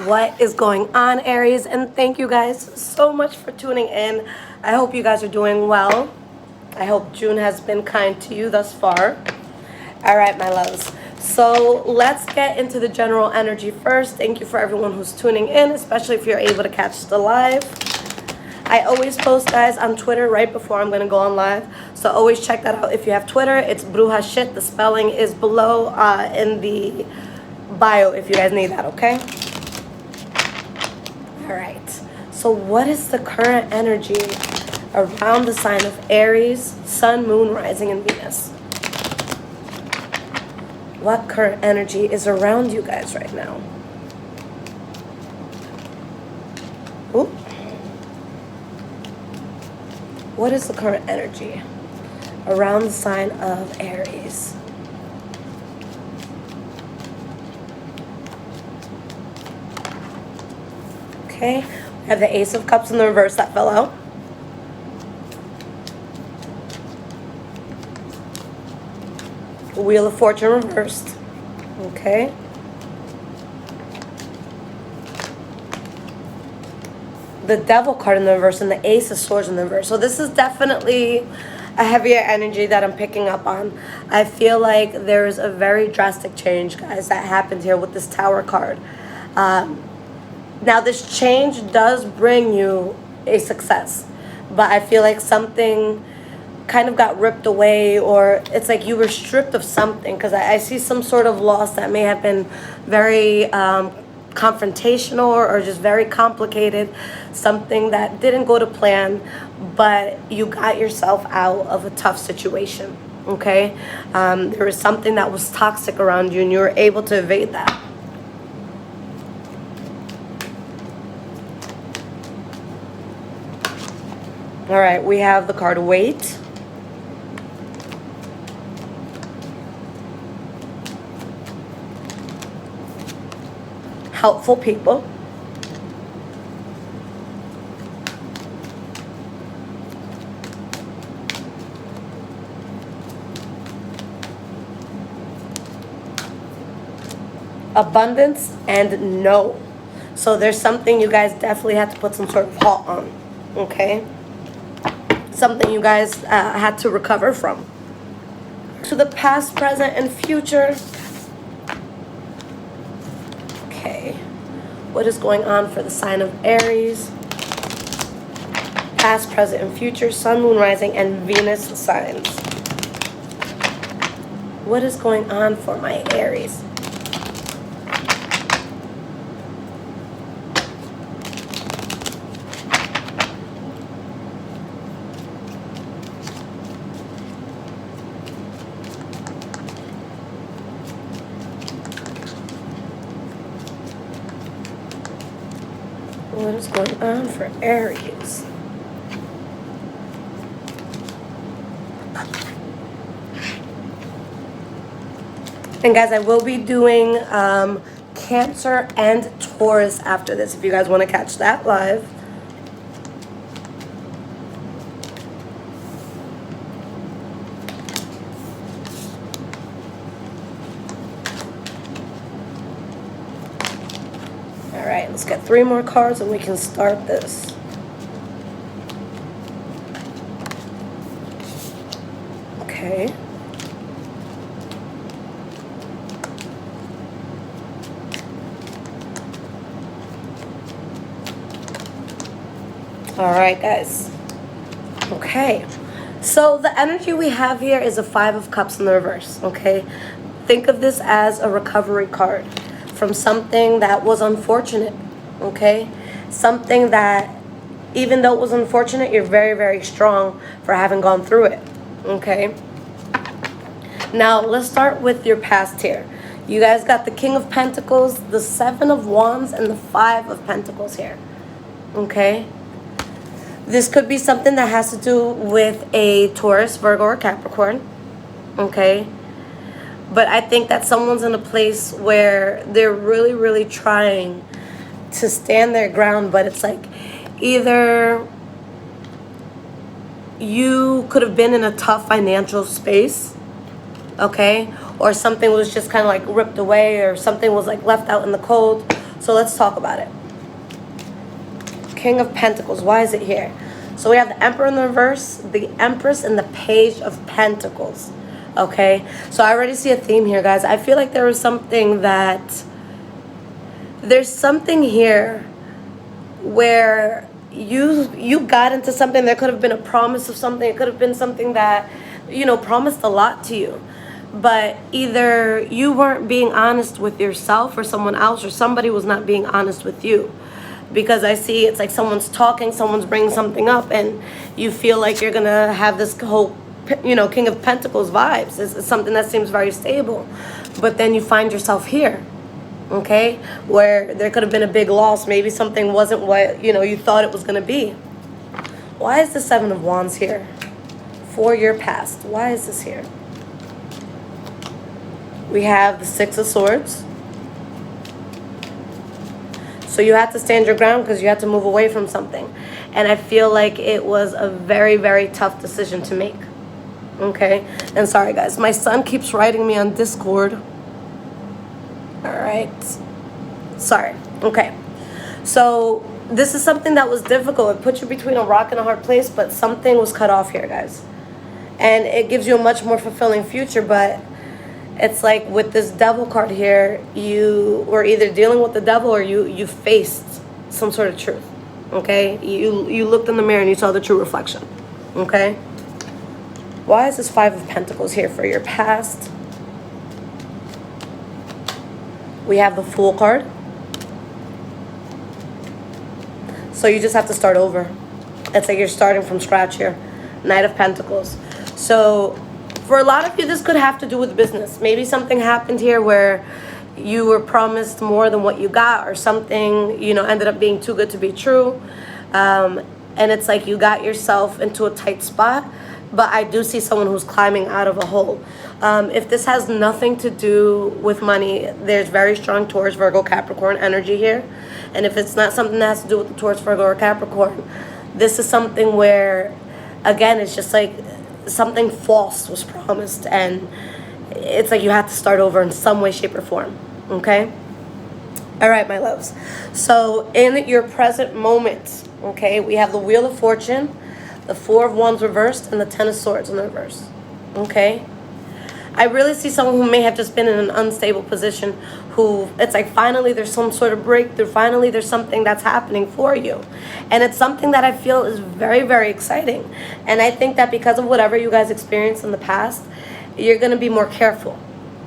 What is going on, Aries? And thank you guys so much for tuning in. I hope you guys are doing well. I hope June has been kind to you thus far. All right, my loves. So let's get into the general energy first. Thank you for everyone who's tuning in, especially if you're able to catch the live. I always post, guys, on Twitter right before I'm going to go on live. So always check that out if you have Twitter. It's Bruja Shit. The spelling is below in the bio if you guys need that, okay? All right. So what is the current energy around the sign of Aries, Sun, Moon, Rising, and Venus? What current energy is around you guys right now? Ooh. What is the current energy around the sign of Aries? Okay, we have the Ace of Cups in the reverse that fell out. Wheel of Fortune reversed. Okay. The Devil card in the reverse and the Ace of Swords in the reverse. So this is definitely a heavier energy that I'm picking up on. I feel like there's a very drastic change, guys, that happened here with this Tower card. Now, this change does bring you a success, but I feel like something kind of got ripped away, or it's like you were stripped of something, because I see some sort of loss that may have been very confrontational or just very complicated, something that didn't go to plan, but you got yourself out of a tough situation, okay? There was something that was toxic around you, and you were able to evade that. All right, we have the card Wait. Helpful people. Abundance and no. So there's something you guys definitely had to put some sort of halt on, okay? Something you guys had to recover from. To the past, present, and future. Okay. What is going on for the sign of Aries? Past, present, and future. Sun, Moon, Rising, and Venus signs. What is going on for my Aries? What is going on for Aries? And guys, I will be doing Cancer and Taurus after this, if you guys want to catch that live. All right, let's get 3 more cards and we can start this. Okay. All right, guys. Okay. So the energy we have here is a 5 of Cups in the reverse, okay? Think of this as a recovery card from something that was unfortunate, okay? Something that, even though it was unfortunate, you're very, very strong for having gone through it, okay? Now, let's start with your past here. You guys got the King of Pentacles, the 7 of Wands, and the 5 of Pentacles here, okay? This could be something that has to do with a Taurus, Virgo, or Capricorn, okay? But I think that someone's in a place where they're really, really trying to stand their ground, but it's like either you could have been in a tough financial space, okay? Or something was just kind of like ripped away, or something was like left out in the cold. So let's talk about it. King of Pentacles. Why is it here? So we have the Emperor in the reverse, the Empress, and the Page of Pentacles. Okay? So I already see a theme here, guys. I feel like there was something that... There's something here where you got into something. There could have been a promise of something. It could have been something that, you know, promised a lot to you. But either you weren't being honest with yourself or someone else, or somebody was not being honest with you. Because I see it's like someone's talking, someone's bringing something up, and you feel like you're going to have this whole, you know, King of Pentacles vibes. It's something that seems very stable. But then you find yourself here. Okay, where there could have been a big loss. Maybe something wasn't what, you know, you thought it was going to be. Why is the Seven of Wands here? For your past. Why is this here? We have the Six of Swords. So you had to stand your ground because you had to move away from something. And I feel like it was a very, very tough decision to make. Okay, and sorry guys, my son keeps writing me on Discord. All right. Sorry. Okay. So this is something that was difficult. It put you between a rock and a hard place, but something was cut off here, guys. And it gives you a much more fulfilling future, but it's like with this Devil card here, you were either dealing with the devil or you faced some sort of truth. Okay? You looked in the mirror and you saw the true reflection. Okay? Why is this Five of Pentacles here for your past? We have the Fool card. So you just have to start over. It's like you're starting from scratch here. Knight of Pentacles. So for a lot of you, this could have to do with business. Maybe something happened here where you were promised more than what you got, or something, you know, ended up being too good to be true. And it's like you got yourself into a tight spot. But I do see someone who's climbing out of a hole. If this has nothing to do with money, there's very strong Taurus, Virgo, Capricorn energy here. And if it's not something that has to do with the Taurus, Virgo, or Capricorn, this is something where, again, it's just like something false was promised. And it's like you have to start over in some way, shape, or form. Okay? All right, my loves. So in your present moment, okay, we have the Wheel of Fortune, the Four of Wands reversed, and the Ten of Swords in the reverse. Okay? I really see someone who may have just been in an unstable position, who it's like finally there's some sort of breakthrough. Finally there's something that's happening for you. And it's something that I feel is very, very exciting. And I think that because of whatever you guys experienced in the past, you're going to be more careful.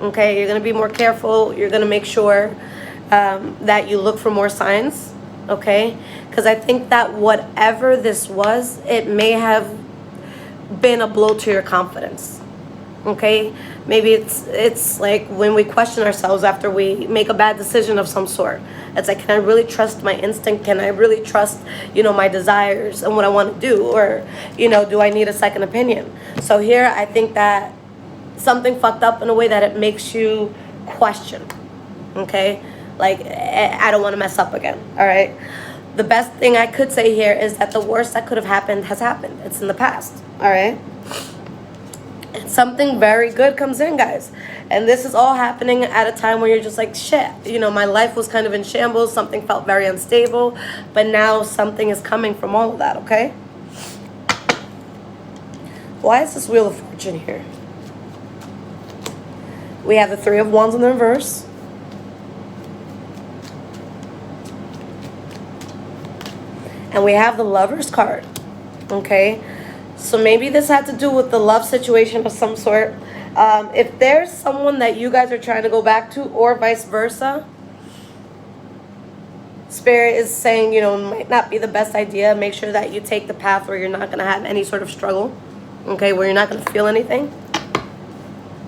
Okay? You're going to be more careful. You're going to make sure that you look for more signs. Okay? Because I think that whatever this was, it may have been a blow to your confidence. Okay? Maybe it's like when we question ourselves after we make a bad decision of some sort. It's like, can I really trust my instinct? Can I really trust, you know, my desires and what I want to do? Or, you know, do I need a second opinion? So here, I think that something fucked up in a way that it makes you question. Okay? Like, I don't want to mess up again. All right? The best thing I could say here is that the worst that could have happened has happened. It's in the past. All right? And something very good comes in, guys. And this is all happening at a time where you're just like, shit, you know, my life was kind of in shambles. Something felt very unstable. But now something is coming from all of that, okay? Why is this Wheel of Fortune here? We have the Three of Wands in the reverse. And we have the Lovers card, okay? So maybe this had to do with the love situation of some sort. If there's someone that you guys are trying to go back to, or vice versa, Spirit is saying, you know, it might not be the best idea. Make sure that you take the path where you're not going to have any sort of struggle, okay? Where you're not going to feel anything.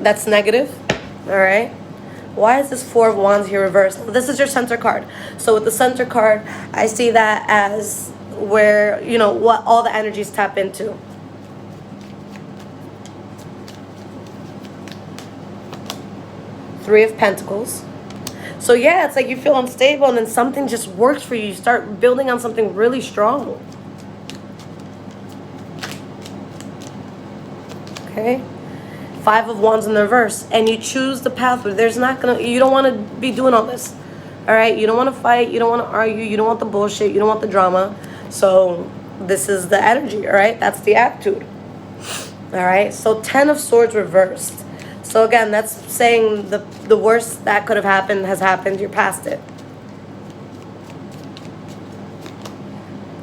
That's negative, all right? Why is this Four of Wands here reversed? This is your center card. So with the center card, I see that as where, you know, what all the energies tap into. Three of Pentacles. So yeah, it's like you feel unstable and then something just works for you. You start building on something really strong. Okay? Five of Wands in the reverse, and you choose the path where there's not gonna, you don't want to be doing all this. All All right, you don't want to fight, you don't want to argue, you don't want the bullshit, you don't want the drama. So this is the energy, all right? That's the attitude. All right, so 10 of Swords reversed. So again, that's saying the worst that could have happened has happened. You're past it.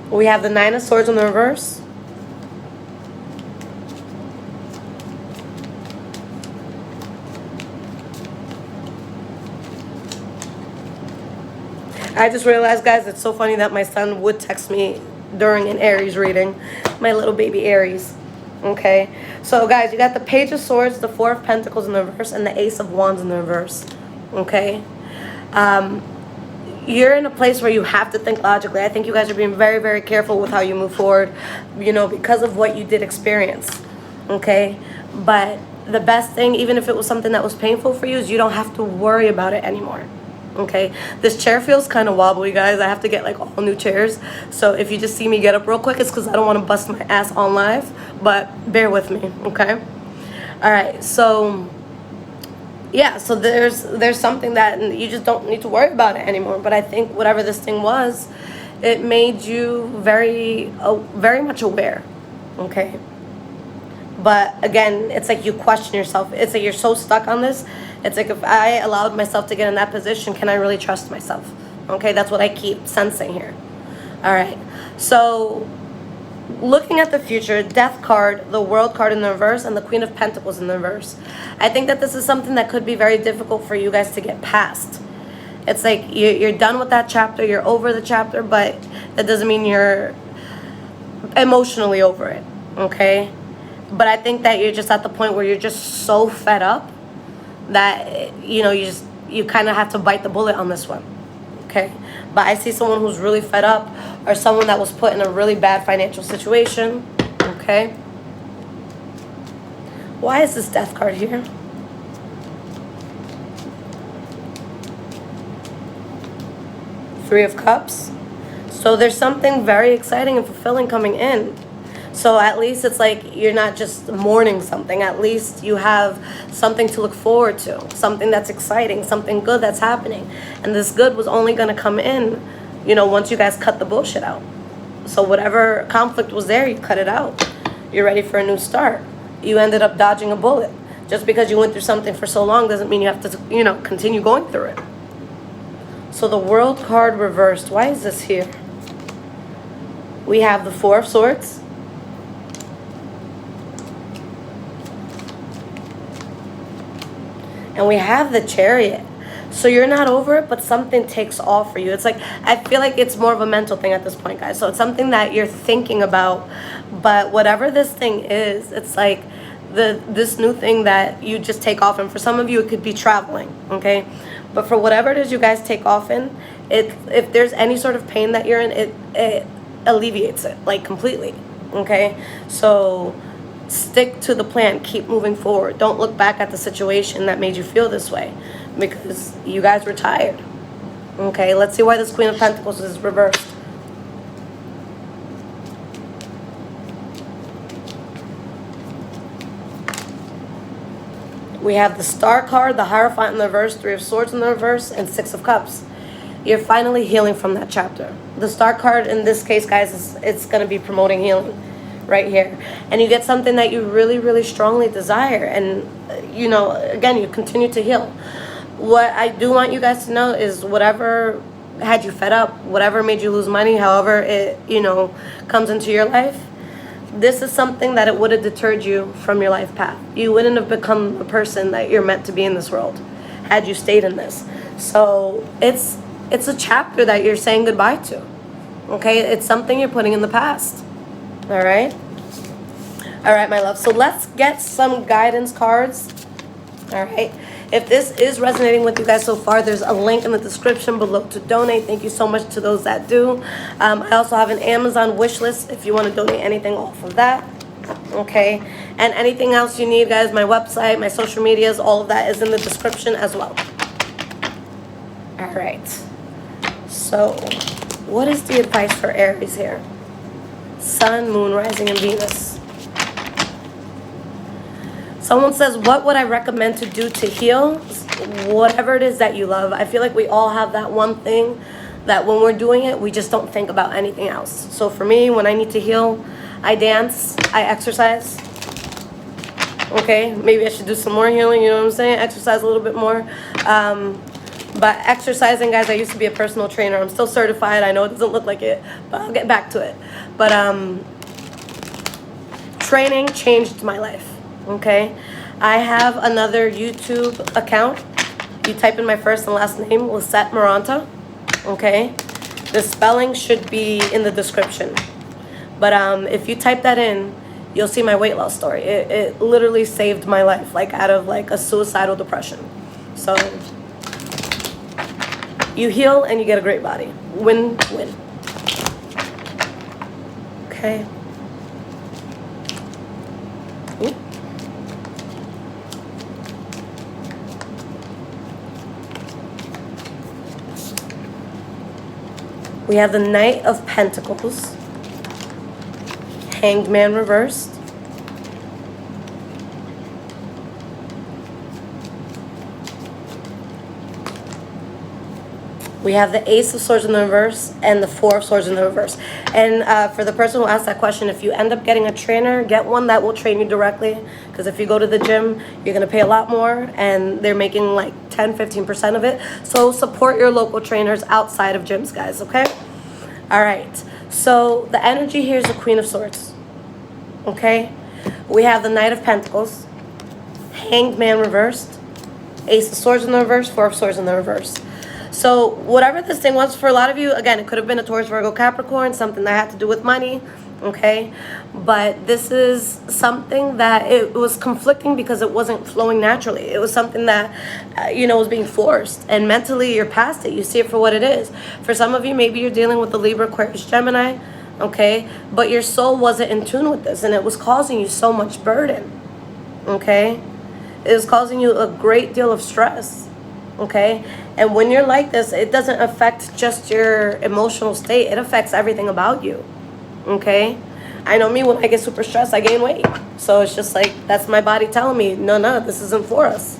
We have the 9 of Swords in the reverse. I just realized, guys, it's so funny that my son would text me during an Aries reading. My little baby Aries. Okay? So, guys, you got the Page of Swords, the 4 of Pentacles in the reverse, and the Ace of Wands in the reverse. Okay? You're in a place where you have to think logically. I think you guys are being very, very careful with how you move forward, you know, because of what you did experience. Okay? But the best thing, even if it was something that was painful for you, is you don't have to worry about it anymore. Okay, this chair feels kind of wobbly, guys. I have to get like all new chairs. So if you just see me get up real quick, it's because I don't want to bust my ass on live. But bear with me, okay? All right, so yeah, so there's something that you just don't need to worry about it anymore. But I think whatever this thing was, it made you very much aware, okay? But again, it's like you question yourself. It's like you're so stuck on this. It's like, if I allowed myself to get in that position, can I really trust myself? Okay, that's what I keep sensing here. All right, so looking at the future, Death card, the World card in the reverse, and the Queen of Pentacles in the reverse. I think that this is something that could be very difficult for you guys to get past. It's like you're done with that chapter, you're over the chapter, but that doesn't mean you're emotionally over it, okay? But I think that you're just at the point where you're just so fed up that, you know, you kind of have to bite the bullet on this one, okay? But I see someone who's really fed up, or someone that was put in a really bad financial situation, okay? Why is this Death card here? Three of Cups. So there's something very exciting and fulfilling coming in. So at least it's like you're not just mourning something. At least you have something to look forward to. Something that's exciting. Something good that's happening. And this good was only going to come in, you know, once you guys cut the bullshit out. So whatever conflict was there, you cut it out. You're ready for a new start. You ended up dodging a bullet. Just because you went through something for so long doesn't mean you have to, you know, continue going through it. So the World card reversed. Why is this here? We have the Four of Swords. And we have the Chariot. So you're not over it, but something takes off for you. It's like, I feel like it's more of a mental thing at this point, guys. So it's something that you're thinking about. But whatever this thing is, it's like this new thing that you just take off. And for some of you, it could be traveling, okay? But for whatever it is you guys take off in, if there's any sort of pain that you're in, it alleviates it, like, completely, okay? So stick to the plan. Keep moving forward. Don't look back at the situation that made you feel this way, because you guys were tired. Okay, let's see why this Queen of Pentacles is reversed. We have the Star card, the Hierophant in the reverse, Three of Swords in the reverse, and Six of Cups. You're finally healing from that chapter. The Star card in this case, guys, it's going to be promoting healing right here. And you get something that you really, really strongly desire. And, you know, again, you continue to heal. What I do want you guys to know is whatever had you fed up, whatever made you lose money, however it, you know, comes into your life, this is something that it would have deterred you from your life path. You wouldn't have become the person that you're meant to be in this world had you stayed in this. So it's a chapter that you're saying goodbye to. Okay? It's something you're putting in the past. All right? All right, my love. So let's get some guidance cards. All right? If this is resonating with you guys so far, there's a link in the description below to donate. Thank you so much to those that do. I also have an Amazon wish list if you want to donate anything off of that. Okay? And anything else you need, guys, my website, my social medias, all of that is in the description as well. All right. So what is the advice for Aries here? Sun, Moon, Rising, and Venus. Someone says, what would I recommend to do to heal? whatever it is that you love. I feel like we all have that one thing that when we're doing it, we just don't think about anything else. So for me, when I need to heal, I dance, I exercise. Okay, maybe I should do some more healing, you know what I'm saying? Exercise a little bit more. But exercising, guys, I used to be a personal trainer. I'm still certified. I know it doesn't look like it, but I'll get back to it. But training changed my life, okay? I have another YouTube account. You type in my first and last name, LissetteMoronta, okay? The spelling should be in the description. But if you type that in, you'll see my weight loss story. It literally saved my life, like out of like a suicidal depression. So you heal and you get a great body. Win-win. Okay. Ooh. We have the Knight of Pentacles, Hanged Man reversed, we have the Ace of Swords in the reverse and the Four of Swords in the reverse. And for the person who asked that question, if you end up getting a trainer, get one that will train you directly. Because if you go to the gym, you're going to pay a lot more. And they're making like 10-15% of it. So support your local trainers outside of gyms, guys, okay? All right. So the energy here is the Queen of Swords. Okay? We have the Knight of Pentacles, Hanged Man reversed, Ace of Swords in the reverse, Four of Swords in the reverse. So whatever this thing was, for a lot of you, again, it could have been a Taurus, Virgo, Capricorn, something that had to do with money, okay? But this is something that it was conflicting because it wasn't flowing naturally. It was something that, was being forced. And mentally, you're past it. You see it for what it is. For some of you, maybe you're dealing with the Libra, Aquarius, Gemini, okay? But your soul wasn't in tune with this, and it was causing you so much burden, okay? It was causing you a great deal of stress, okay? And when you're like this, it doesn't affect just your emotional state. It affects everything about you, okay? I know me, when I get super stressed, I gain weight. So it's just like, that's my body telling me, no, this isn't for us.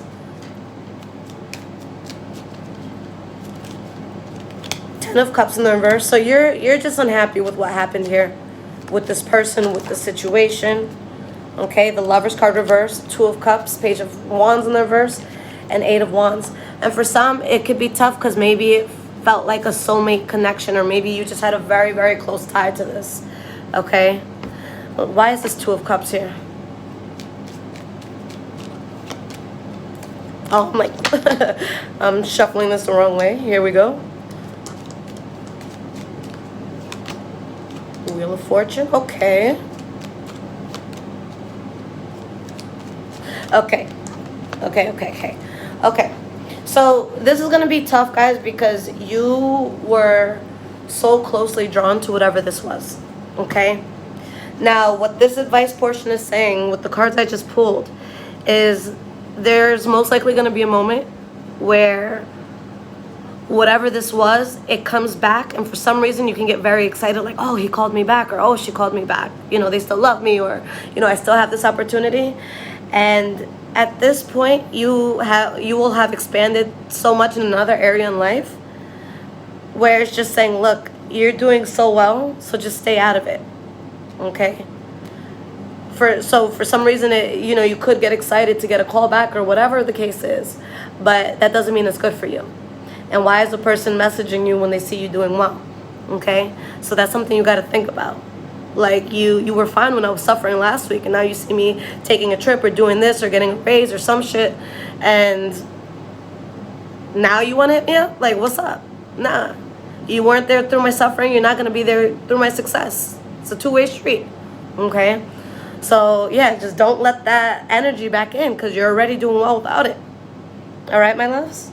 Ten of Cups in the reverse. So you're just unhappy with what happened here, with this person, with the situation, okay? The Lover's card reverse, Two of Cups, Page of Wands in the reverse, and Eight of Wands. And for some, it could be tough because maybe it felt like a soulmate connection, or maybe you just had a very, very close tie to this, okay? Why is this Two of Cups here? Oh, I'm like, I'm shuffling this the wrong way. Here we go. Wheel of Fortune, okay. Okay. So this is going to be tough, guys, because you were so closely drawn to whatever this was, okay? Now, what this advice portion is saying with the cards I just pulled is there's most likely going to be a moment where whatever this was, it comes back, and for some reason you can get very excited, like, oh, he called me back, or oh, she called me back. They still love me, or, I still have this opportunity. And at this point, you will have expanded so much in another area in life where it's just saying, look, you're doing so well, so just stay out of it, okay? For some reason, you could get excited to get a call back or whatever the case is, but that doesn't mean it's good for you. And why is the person messaging you when they see you doing well, okay? So that's something you got to think about. Like, you were fine when I was suffering last week, and now you see me taking a trip or doing this or getting a raise or some shit, and now you want to hit me up? Like, what's up? Nah. You weren't there through my suffering. You're not going to be there through my success. It's a two-way street, okay? So, yeah, just don't let that energy back in because you're already doing well without it. All right, my loves?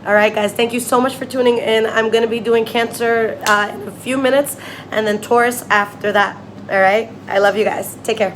All right, guys, thank you so much for tuning in. I'm going to be doing Cancer in a few minutes and then Taurus after that. All right? I love you guys. Take care.